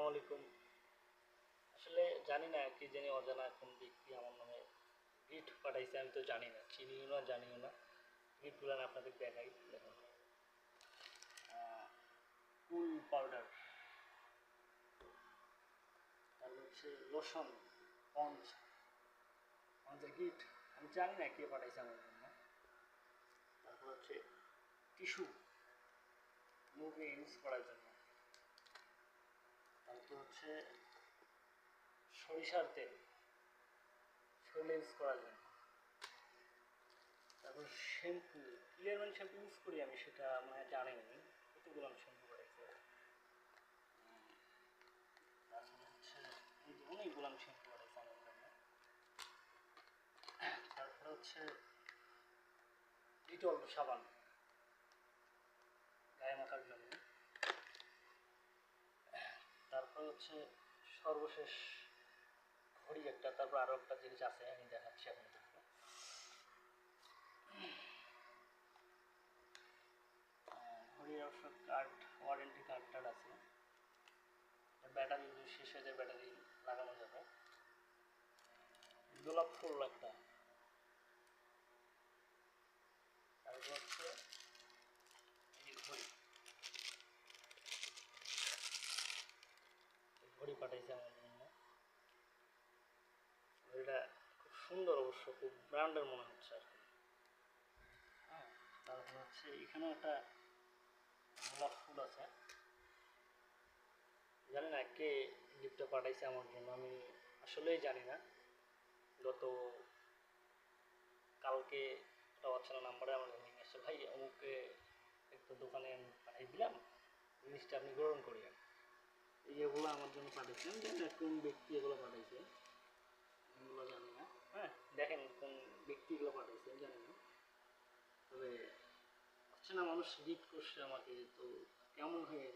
আসসালামু আলাইকুম। আসলে জানি না কি জানি অজানা কোন ব্যক্তি আমার নামে গিফট পাঠাইছে, আমি তো জানি না, চিনিও না জানিও না। গিফটগুলো আপনাদের দেখাই, দেখুন। কুল পাউডার, তারপর হচ্ছে লোশন, পঞ্চ, পঞ্চের গিফট। আমি জানি না কে পাঠাইছে আমার জন্য। তারপর হচ্ছে টিস্যু, মুখে ইউজ করার জন্য। তারপর হচ্ছে সরিষার তেল, শরীরে ইউজ করার জন্য। তারপর শ্যাম্পু, ক্লিয়ারম্যান শ্যাম্পু ইউজ করি আমি, সেটা মানে জানেনি কতগুলো আমি শ্যাম্পু করেছি। তারপর হচ্ছে এই যে অনেকগুলো আমি শ্যাম্পু করেছি আমার জন্য। তারপরে হচ্ছে ডিটল সাবান গায়ে মাখার জন্য। তারপর হচ্ছে সর্বশেষ ঘড়ি একটা, তারপর আরও একটা জিনিস আছে আমি দেখাচ্ছি আপনাদেরকে। ঘড়ির অবশ্য কার্ড, ওয়ারেন্টি কার্ড টার্ড আছে। ব্যাটারি যদি শেষ হয়ে যায় ব্যাটারি লাগানো যাবে। গোলাপ ফুল একটা। তারপর হচ্ছে এই ঘড়ি, ঘড়ি পাঠাইছে আমার জন্য। ঘড়িটা খুব সুন্দর, অবশ্য খুব ব্র্যান্ডের মনে হচ্ছে আর কি। হ্যাঁ, তারপর হচ্ছে এখানেও একটা গোলাপ ফুল আছে। জানি না কে গিফটটা পাঠাইছে আমার জন্য, আমি আসলেই জানি না। গত কালকে একটা অচেনা নাম্বারে আমার লিঙ্ক আসছে, ভাই অমুকে একটা দোকানে আমি পাঠিয়ে দিলাম, জিনিসটা আপনি গ্রহণ করিয়েন। এগুলো আমার জন্য পাঠিয়েছে, আমি জানি না কোন ব্যক্তি এগুলো পাঠাইছে, এগুলো জানি না। হ্যাঁ, দেখেন কোন ব্যক্তি এগুলো পাঠাইছে জানি না, তবে অচেনা মানুষ গিফট করছে আমাকে, তো কেমন হয়ে